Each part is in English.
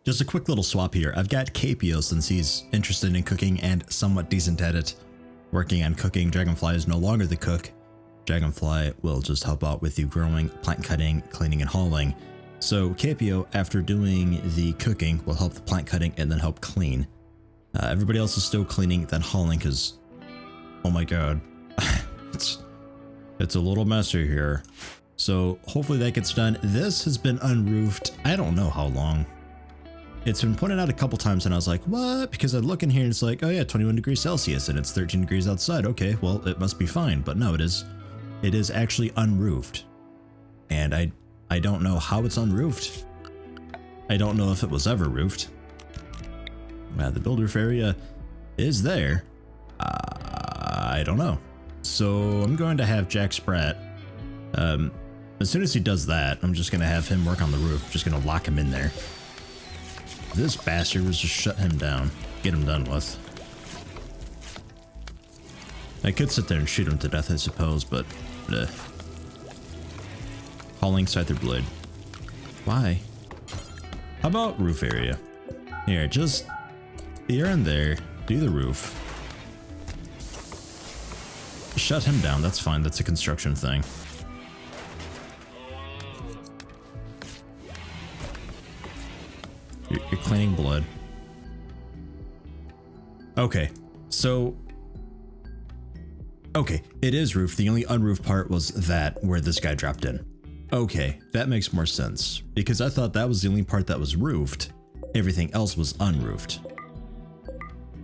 Just a quick little swap here. I've got Capio since he's interested in cooking and somewhat decent at it. Working on cooking. Dragonfly is no longer the cook. Dragonfly will just help out with the growing, plant cutting, cleaning, and hauling. So Capio, after doing the cooking, will help the plant cutting and then help clean. Everybody else is still cleaning, then hauling, because, oh my god, it's a little messy here. So hopefully that gets done. This has been unroofed. I don't know how long. It's been pointed out a couple times and I was like, what? Because I look in here and it's like, oh yeah, 21 degrees Celsius and it's 13 degrees outside. Okay, well, it must be fine. But no, it is actually unroofed. And I don't know how it's unroofed. I don't know if it was ever roofed. The build roof area is there. I don't know. So I'm going to have Jack Sprat. As soon as he does that, I'm just going to have him work on the roof. Just going to lock him in there. This bastard was just shut him down. Get him done with. I could sit there and shoot him to death, I suppose, but... Hauling Scyther Blade. Why? How about roof area? Here, just... Here and there. Do the roof. Shut him down, that's fine. That's a construction thing. You're cleaning blood. Okay, so... Okay, it is roofed. The only unroofed part was that where this guy dropped in. Okay, that makes more sense. Because I thought that was the only part that was roofed. Everything else was unroofed.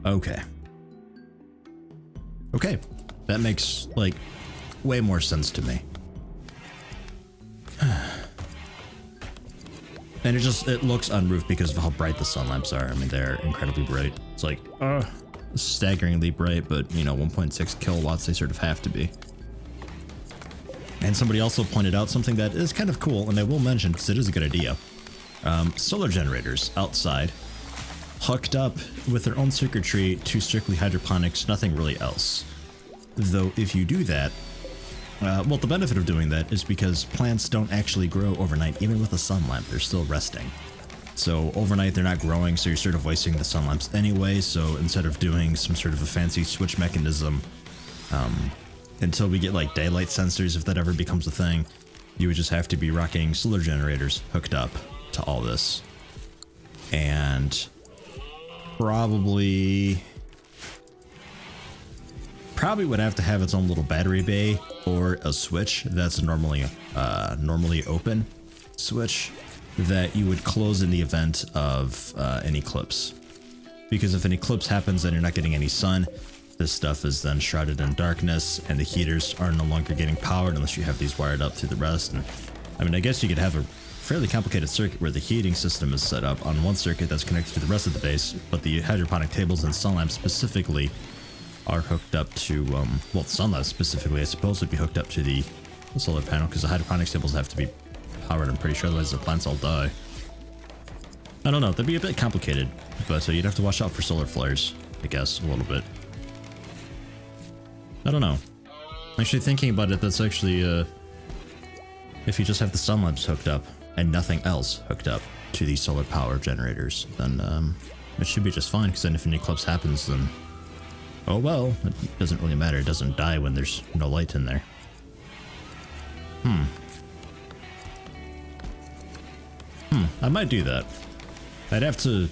Okay. Okay, that makes, like, way more sense to me. And it looks unroofed because of how bright the sun lamps are. I mean, they're incredibly bright. It's like, staggeringly bright, but, you know, 1.6 kilowatts, they sort of have to be. And somebody also pointed out something that is kind of cool, and I will mention because it is a good idea. Solar generators outside, hooked up with their own circuitry to strictly hydroponics, nothing really else. Though if you do that, well, the benefit of doing that is because plants don't actually grow overnight. Even with a sun lamp, they're still resting. So overnight they're not growing, so you're sort of wasting the sun lamps anyway. So instead of doing some sort of a fancy switch mechanism, until we get like daylight sensors, if that ever becomes a thing, you would just have to be rocking solar generators hooked up to all this. And probably would have to have its own little battery bay or a switch that's normally open switch that you would close in the event of an eclipse. Because if an eclipse happens and you're not getting any sun, this stuff is then shrouded in darkness and the heaters are no longer getting powered unless you have these wired up through the rest. And I mean, I guess you could have a fairly complicated circuit where the heating system is set up on one circuit that's connected to the rest of the base, but the hydroponic tables and sun lamps specifically are hooked up to, well, sun lamps specifically, I suppose, would be hooked up to the solar panel because the hydroponics tables have to be powered, I'm pretty sure, otherwise the plants all die. I don't know, that'd be a bit complicated, but you'd have to watch out for solar flares, I guess, a little bit. I don't know. Actually, thinking about it, that's actually, if you just have the sun lamps hooked up and nothing else hooked up to these solar power generators, then it should be just fine, because then if an eclipse happens, then oh well, it doesn't really matter. It doesn't die when there's no light in there. I might do that. I'd have to...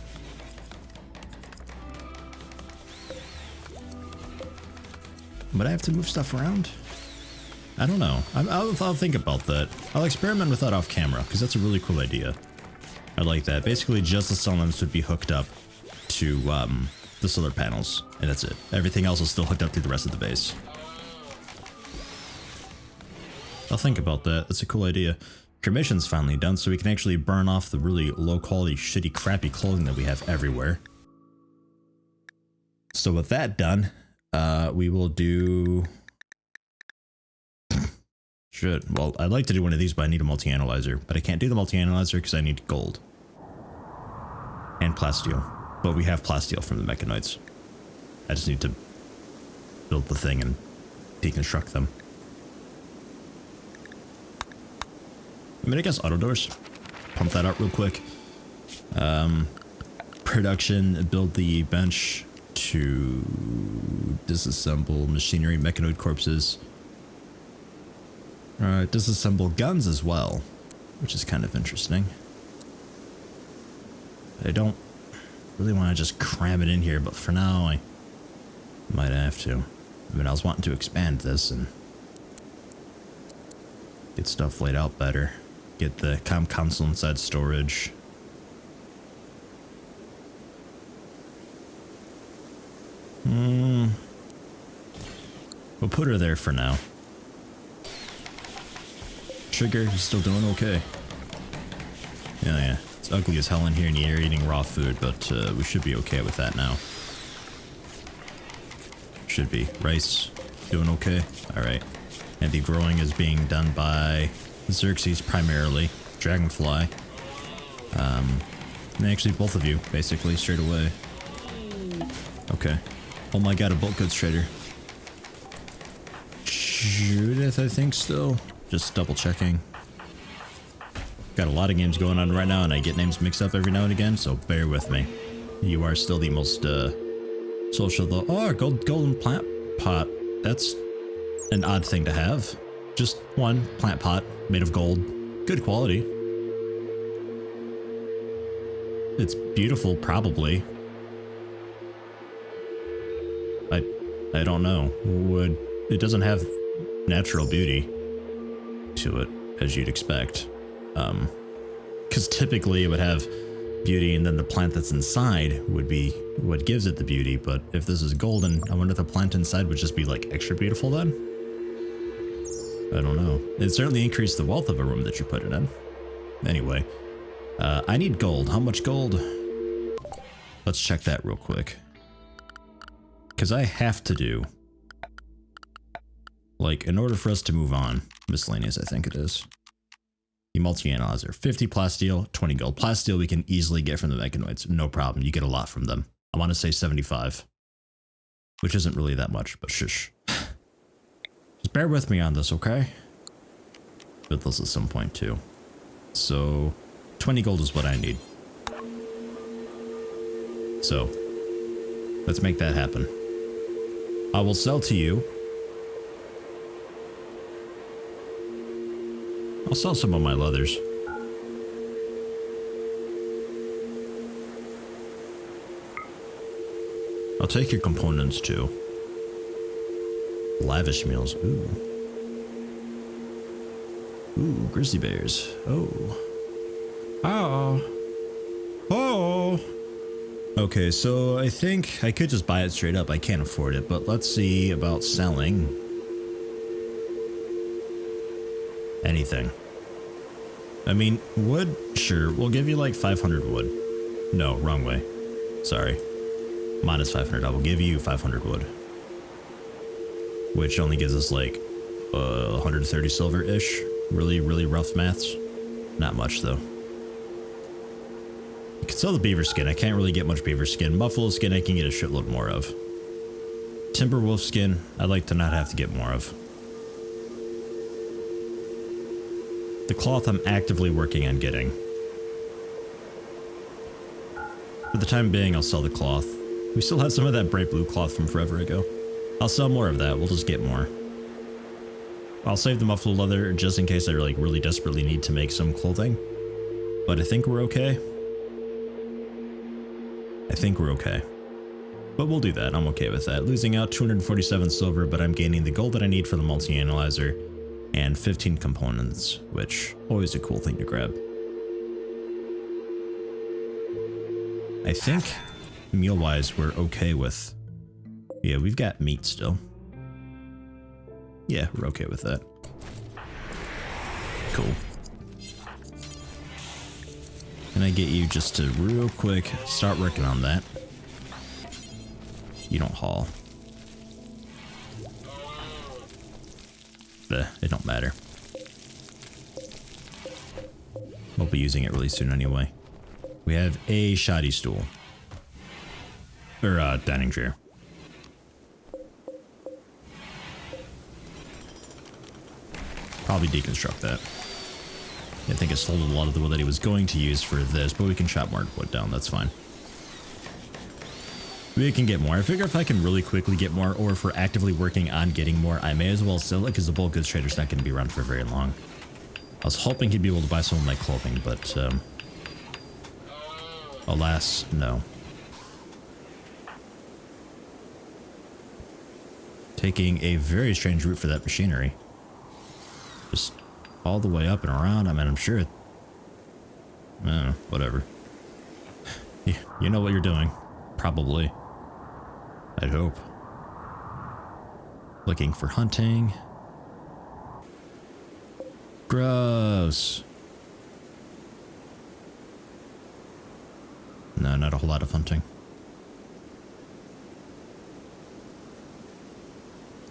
But I have to move stuff around? I don't know. I'll think about that. I'll experiment with that off camera, because that's a really cool idea. I like that. Basically, just the sun lamps would be hooked up to the solar panels, and that's it. Everything else is still hooked up to the rest of the base. I'll think about that. That's a cool idea. Cremation's finally done, so we can actually burn off the really low-quality, shitty, crappy clothing that we have everywhere. So with that done, we will do... Shit. Well, I'd like to do one of these, but I need a multi-analyzer. But I can't do the multi-analyzer because I need gold. And plasteel. But we have plasteel from the mechanoids. I just need to build the thing and deconstruct them. I mean, I guess auto doors. Pump that out real quick. Production, build the bench to disassemble machinery, mechanoid corpses. Disassemble guns as well, which is kind of interesting. I don't really want to just cram it in here, but for now I might have to. I mean, I was wanting to expand this and get stuff laid out better. Get the console inside storage. We'll put her there for now. Trigger is still doing okay. Yeah. It's ugly as hell in here and you're eating raw food, but we should be okay with that now. Should be. Rice, doing okay? Alright. And the growing is being done by Xerxes primarily. Dragonfly. And actually both of you, basically, straight away. Okay. Oh my god, a bulk goods trader. Judith, I think still. Just double checking. Got a lot of games going on right now and I get names mixed up every now and again, so bear with me. You are still the most social though. Oh, golden plant pot. That's an odd thing to have. Just one plant pot made of gold. Good quality. It's beautiful, probably. I don't know. It doesn't have natural beauty to it, as you'd expect. Because typically it would have beauty and then the plant that's inside would be what gives it the beauty, but if this is golden, I wonder if the plant inside would just be like extra beautiful then? I don't know. It certainly increased the wealth of a room that you put it in. Anyway, I need gold. How much gold? Let's check that real quick. Because I have to do, like, in order for us to move on, miscellaneous I think it is. The multi-analyzer, 50 plasteel, 20 gold. Plasteel we can easily get from the mechanoids, no problem. You get a lot from them. I want to say 75, which isn't really that much, but shush. Just bear with me on this, okay? But this at some point too. So 20 gold is what I need. So let's make that happen. I will sell to you. I'll sell some of my leathers. I'll take your components too. Lavish meals. Ooh. Ooh, grizzly bears. Oh. Oh. Oh. Okay, so I think I could just buy it straight up. I can't afford it, but let's see about selling anything. I mean, wood, sure, we'll give you like 500 wood. No, wrong way. Sorry. Minus 500. I will give you 500 wood. Which only gives us like 130 silver-ish. Really, really rough maths. Not much though. You can sell the beaver skin. I can't really get much beaver skin. Buffalo skin I can get a shitload more of. Timber wolf skin, I'd like to not have to get more of. The cloth I'm actively working on getting. For the time being, I'll sell the cloth. We still have some of that bright blue cloth from forever ago. I'll sell more of that. We'll just get more. I'll save the muffler leather just in case I like really desperately need to make some clothing. But I think we're okay. I think we're okay. But we'll do that. I'm okay with that. Losing out 247 silver, but I'm gaining the gold that I need for the multi-analyzer and 15 components, which always a cool thing to grab. I think meal-wise we're okay with. Yeah, we've got meat still. Yeah, we're okay with that. Cool. Can I get you just to real quick start working on that? You don't haul. It don't matter. We'll be using it really soon anyway. We have a shoddy stool. Or dining chair. Probably deconstruct that. I think it sold a lot of the wood that he was going to use for this, but we can chop more wood down. That's fine. We can get more. I figure if I can really quickly get more, or if we're actively working on getting more, I may as well sell it because the bulk goods trader's not going to be around for very long. I was hoping he'd be able to buy some of my clothing, but alas, no. Taking a very strange route for that machinery. Just all the way up and around. I mean, I'm sure it... I don't know, whatever. You know what you're doing. Probably. I'd hope. Looking for hunting. Gross. No, not a whole lot of hunting.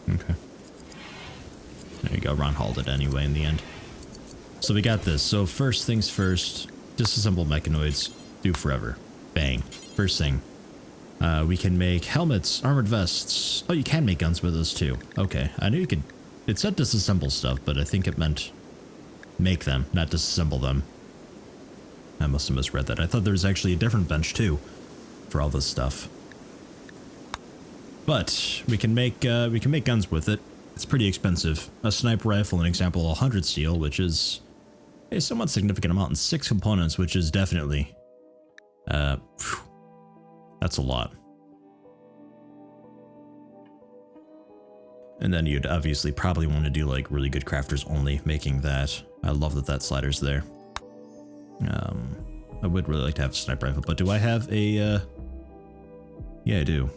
Okay. There you go. Ron hauled it anyway in the end. So we got this. So first things first, disassemble mechanoids. Do forever. Bang. First thing. We can make helmets, armored vests. Oh, you can make guns with those too. Okay. I knew you could. It said disassemble stuff, but I think it meant make them, not disassemble them. I must have misread that. I thought there was actually a different bench too for all this stuff. But we can make guns with it. It's pretty expensive. A sniper rifle, an example, 100 steel, which is a somewhat significant amount, and 6 components, which is definitely that's a lot. And then you'd obviously probably want to do like really good crafters only making that. I love that that slider's there. I would really like to have a sniper rifle, but do I have a yeah, I do.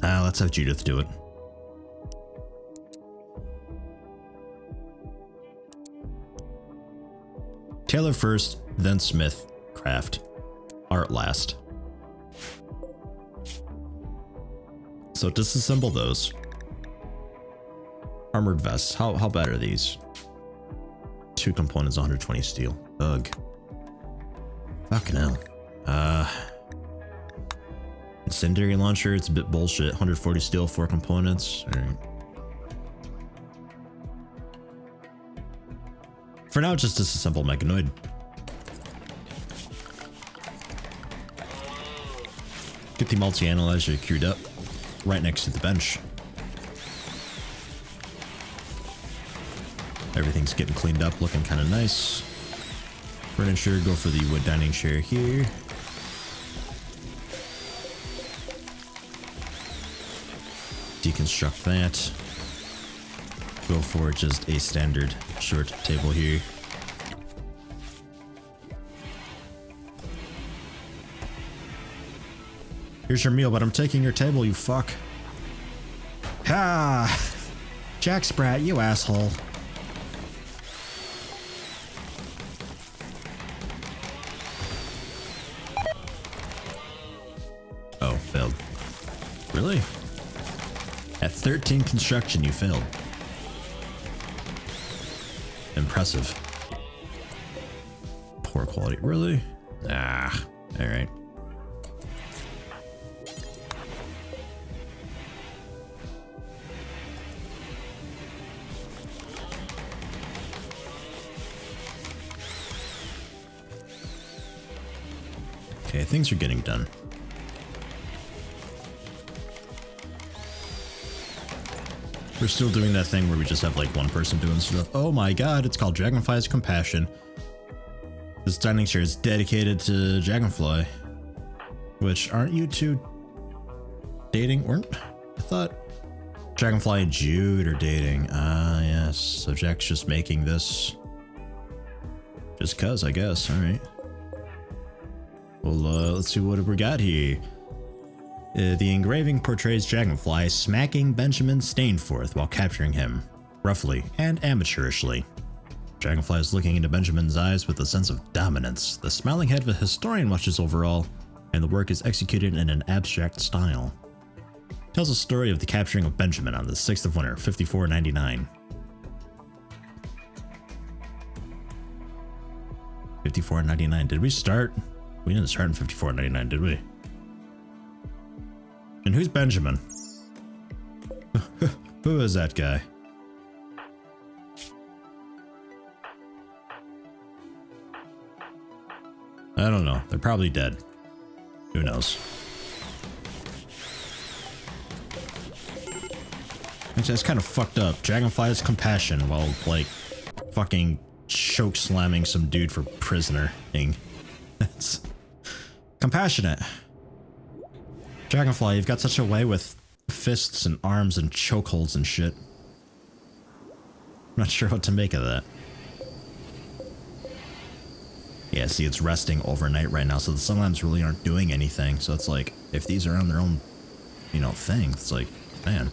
Let's have Judith do it. Tailor first, then smith, craft, art last. So disassemble those. Armored vests, how bad are these? 2 components, 120 steel. Ugh. Fucking hell. Incendiary launcher, it's a bit bullshit. 140 steel, 4 components. Alright. For now, just disassemble mechanoid. Get the multi-analyzer queued up right next to the bench. Everything's getting cleaned up, looking kind of nice. Furniture, go for the wood dining chair here. Deconstruct that. Go for just a standard short table here. Here's your meal, but I'm taking your table, you fuck. Ha! Jack Sprat, you asshole. Oh, failed. Really? At 13 construction, you failed. Impressive. Poor quality. Really? Ah, alright. Okay, things are getting done. We're still doing that thing where we just have like one person doing stuff. Oh my god, it's called Dragonfly's Compassion. This dining chair is dedicated to Dragonfly. Which, aren't you two dating? I thought Dragonfly and Jude are dating. Ah, yes. So Jack's just making this. Just cuz, I guess. Alright. Well, let's see what we got here. The engraving portrays Dragonfly smacking Benjamin Stainforth while capturing him, roughly and amateurishly. Dragonfly is looking into Benjamin's eyes with a sense of dominance. The smiling head of a historian watches overall, and the work is executed in an abstract style. It tells a story of the capturing of Benjamin on the 6th of winter, 5499. 5499. Did we start? We didn't start in 5499, did we? And who's Benjamin? Who is that guy? I don't know. They're probably dead. Who knows? Actually, that's kind of fucked up. Dragonfly has compassion while, like, fucking choke slamming some dude for prisoner-ing. That's compassionate. Dragonfly, you've got such a way with fists and arms and chokeholds and shit. I'm not sure what to make of that. Yeah, see, it's resting overnight right now, so the sunlamps really aren't doing anything. So it's like, if these are on their own, you know, thing, it's like, man.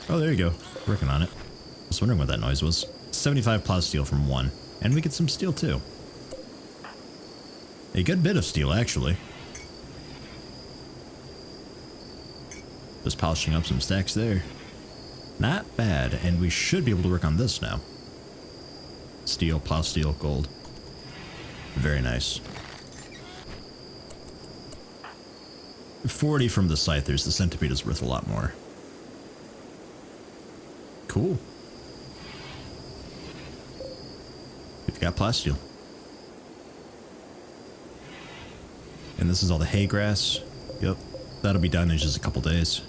Oh, there you go. Working on it. I was wondering what that noise was. 75 plow steel from 1. And we get some steel too. A good bit of steel, actually. Just polishing up some stacks there. Not bad, and we should be able to work on this now. Steel, plow steel, gold. Very nice. 40 from the scythers. The centipede is worth a lot more. Cool. We've got plasteel. And this is all the hay grass. Yep. That'll be done in just a couple days.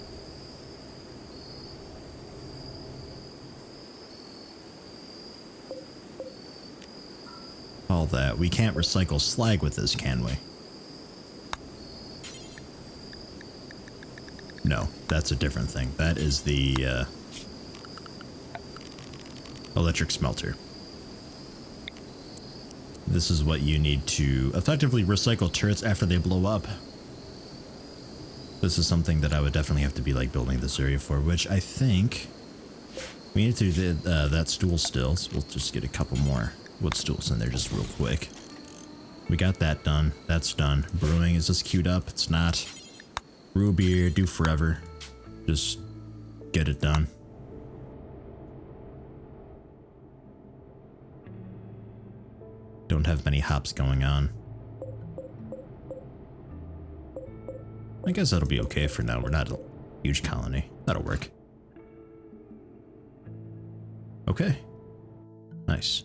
All that. We can't recycle slag with this, can we? No, that's a different thing. That is the electric smelter. This is what you need to effectively recycle turrets after they blow up. This is something that I would definitely have to be like building this area for, which I think we need to do that stool still. So we'll just get a couple more wood stools in there just real quick. We got that done. That's done. Brewing is just queued up. It's not. Brew beer, do forever. Just get it done. Don't have many hops going on. I guess that'll be okay for now. We're not a huge colony. That'll work. Okay. Nice.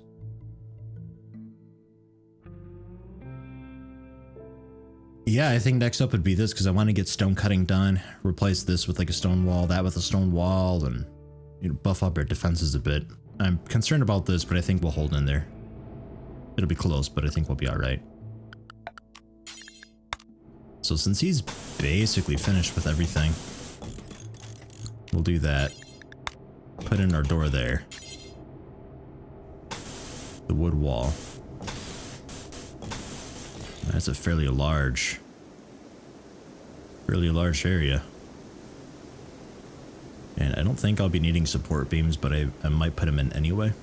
Yeah, I think next up would be this because I want to get stone cutting done. Replace this with like a stone wall, that with a stone wall, and you know, buff up our defenses a bit. I'm concerned about this, but I think we'll hold in there. It'll be close, but I think we'll be alright. So since he's basically finished with everything, we'll do that. Put in our door there. The wood wall. That's a fairly large area. And I don't think I'll be needing support beams, but I might put them in anyway.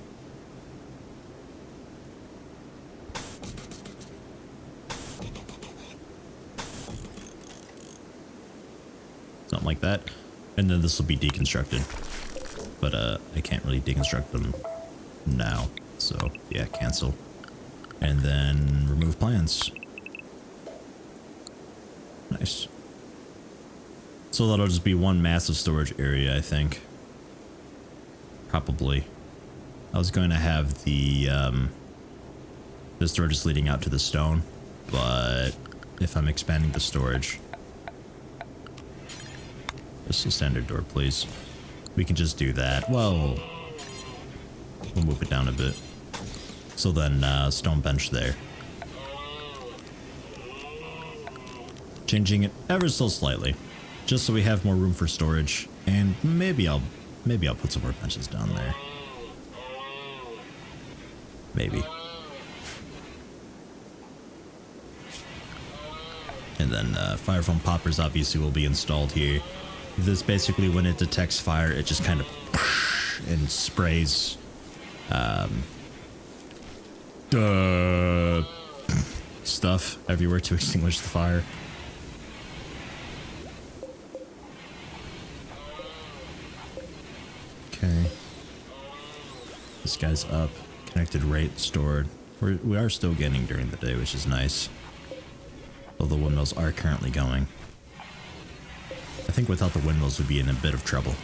Something like that. And then this will be deconstructed. But I can't really deconstruct them now. So yeah, cancel. And then remove plans. Nice. So that'll just be one massive storage area, I think. Probably. I was going to have the storage is leading out to the stone, but if I'm expanding the storage, just a standard door, please. We can just do that. Well, we'll move it down a bit. So then, stone bench there. Changing it ever so slightly, just so we have more room for storage, and maybe I'll put some more benches down there. Maybe. And then fire foam poppers obviously will be installed here. This basically, when it detects fire, it just kind of and sprays stuff everywhere to extinguish the fire. Okay. This guy's up. Connected rate stored. We are still getting during the day, which is nice. Although windmills are currently going. I think without the windmills we'd be in a bit of trouble.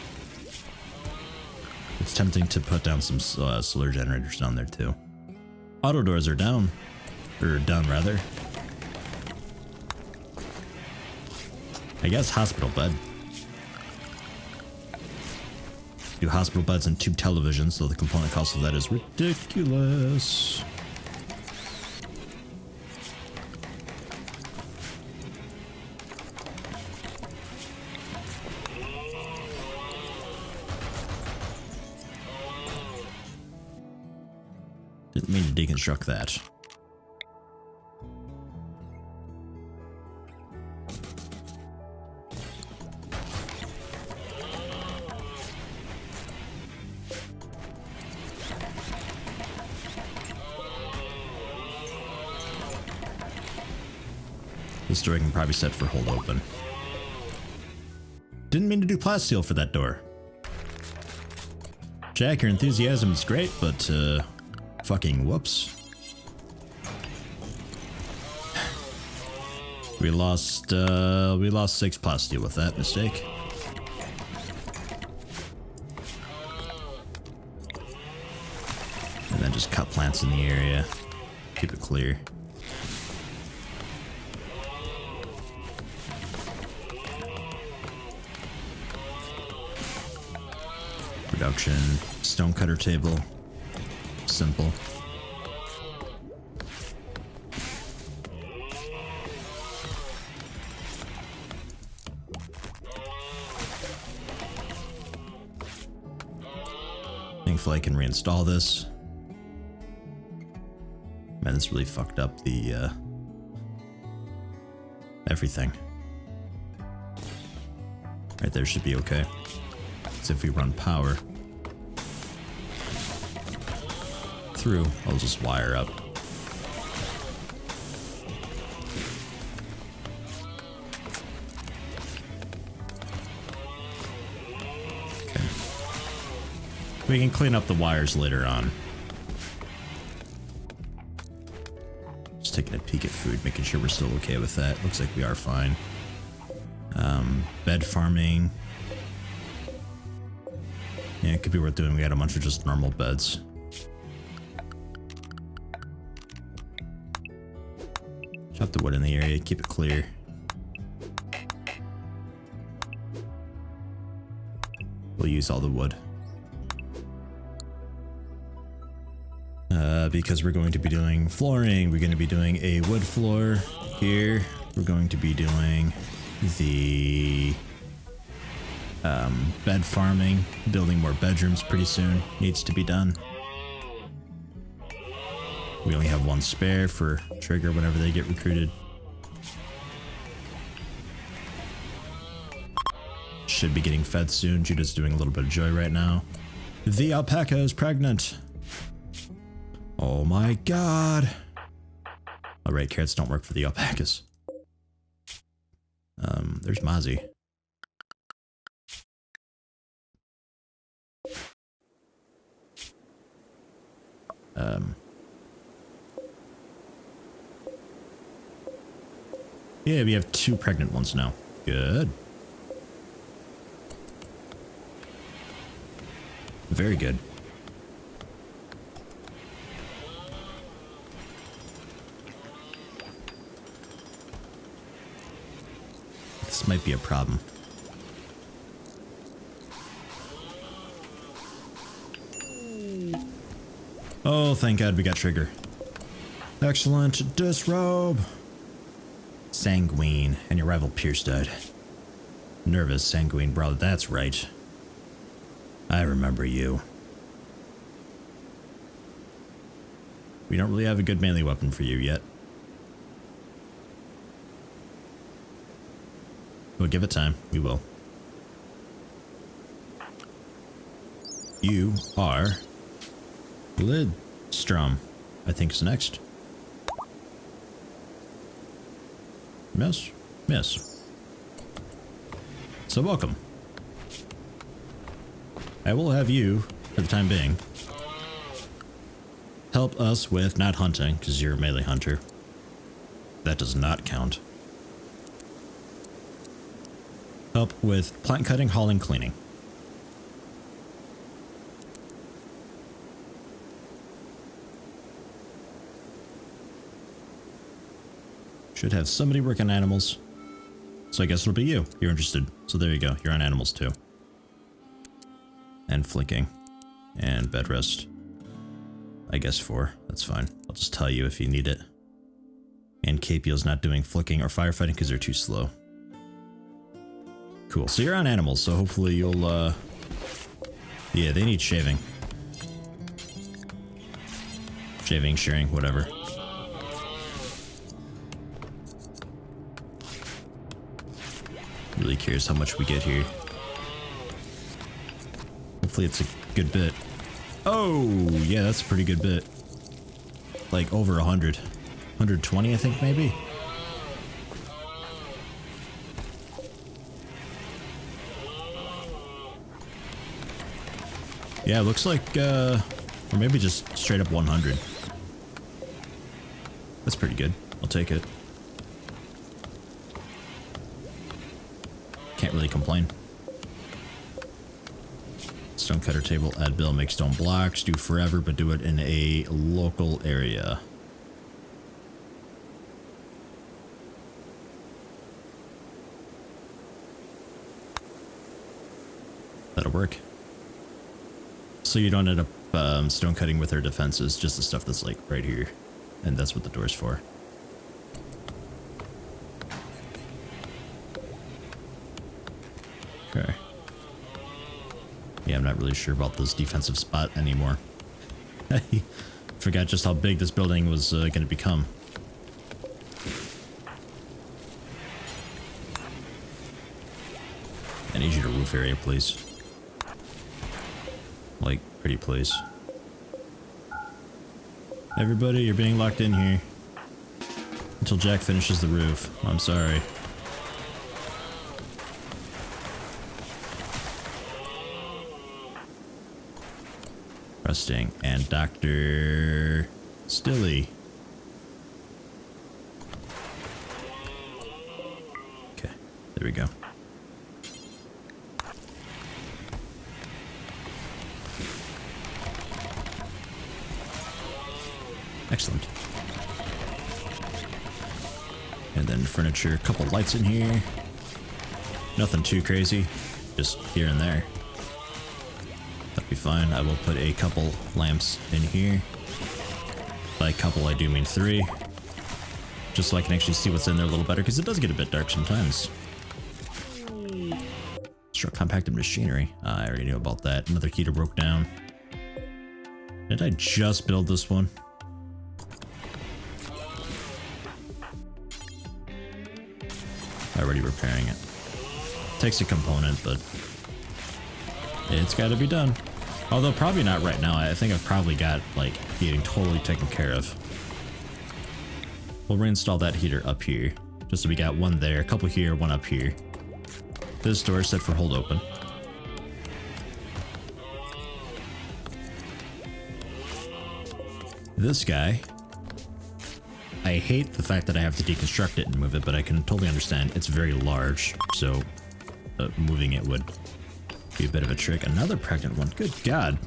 It's tempting to put down some solar generators down there too. Auto doors are down. Or done rather. I guess hospital bed. Do hospital beds and tube televisions, so the component cost of that is ridiculous. Didn't mean to deconstruct that. This door can probably set for hold open. Didn't mean to do plasteel for that door. Jack, your enthusiasm is great, but fucking whoops. We lost 6 plasteel with that mistake. And then just cut plants in the area. Keep it clear. Production, stone cutter table, simple. Thankfully I can reinstall this. Man, this really fucked up the everything. Right there should be okay. So if we run power through, I'll just wire up. Okay. We can clean up the wires later on. Just taking a peek at food, making sure we're still okay with that. Looks like we are fine. Bed farming. Yeah, it could be worth doing. We got a bunch of just normal beds. Chop the wood in the area, keep it clear. We'll use all the wood. Because we're going to be doing flooring, we're going to be doing a wood floor here. We're going to be doing the bed farming, building more bedrooms pretty soon. Needs to be done. We only have 1 spare for Trigger whenever they get recruited. Should be getting fed soon. Judah's doing a little bit of joy right now. The alpaca is pregnant. Oh my god. Alright, carrots don't work for the alpacas. There's Mozzie. Yeah, we have 2 pregnant ones now. Good. Very good. This might be a problem. Oh, thank God we got Trigger. Excellent. Disrobe. Sanguine. And your rival Pierce died. Nervous, sanguine brother. That's right. I remember you. We don't really have a good melee weapon for you yet. We'll give it time. We will. You are Livestream, I think is next. Miss? Miss. So welcome. I will have you, for the time being, help us with not hunting, because you're a melee hunter. That does not count. Help with plant cutting, hauling, cleaning. Should have somebody work on animals. So I guess it'll be you. You're interested. So there you go. You're on animals too. And flinking. And bed rest. I guess 4. That's fine. I'll just tell you if you need it. And Capio's not doing flicking or firefighting because they're too slow. Cool. So you're on animals, so hopefully you'll, yeah, they need shaving. Shaving, shearing, whatever. Really curious how much we get here. Hopefully it's a good bit. Oh, yeah, that's a pretty good bit. Like over 100. 120, I think, maybe? Yeah, it looks like, or maybe just straight up 100. That's pretty good. I'll take it. Can't really complain. Stone cutter table, add bill, make stone blocks, do forever, but do it in a local area. That'll work. So you don't end up stone cutting with our defenses, just the stuff that's like right here. And that's what the door's for. Okay. Yeah, I'm not really sure about this defensive spot anymore. I forgot just how big this building was going to become. I need you to roof area, please. Like, pretty please. Everybody, you're being locked in here. Until Jack finishes the roof. I'm sorry. Rusting and Dr. Stilly. Okay, there we go. Excellent. And then furniture, a couple lights in here. Nothing too crazy, just here and there. That'll be fine. I will put a couple lamps in here. By couple, I do mean 3. Just so I can actually see what's in there a little better, because it does get a bit dark sometimes. Short compacted machinery. I already knew about that. Another heater broke down. Did I just build this one? Already repairing it. Takes a component, but it's got to be done. Although probably not right now. I think I've probably got like heating totally taken care of. We'll reinstall that heater up here, just so we got one there, a couple here, one up here. This door is set for hold open. This guy, I hate the fact that I have to deconstruct it and move it, but I can totally understand. It's very large, so moving it would be a bit of a trick. Another pregnant one. Good God.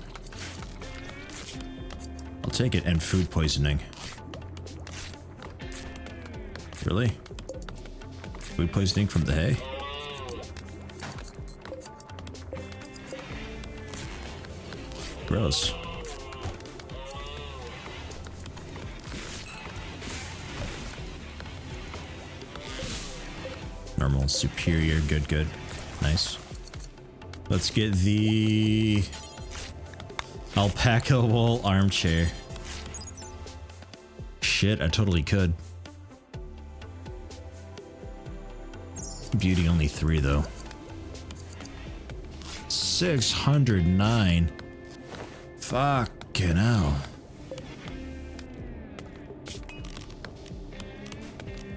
I'll take it. And food poisoning. Really? Food poisoning from the hay? Gross. Normal, superior, good, good. Nice. Let's get the alpaca wool armchair. Shit, I totally could. Beauty only 3 though. 609. Fucking hell.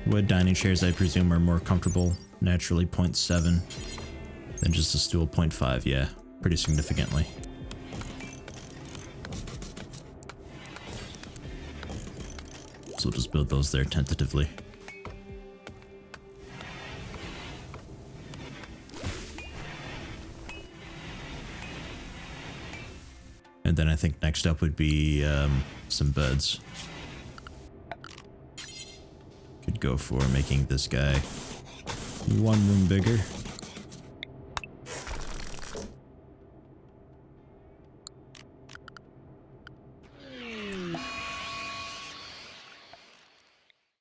Wood dining chairs, I presume, are more comfortable. Naturally 0.7 than just a stool 0.5. Yeah, pretty significantly. So we'll just build those there tentatively. And then I think next up would be some beds. Could go for making this guy one room bigger.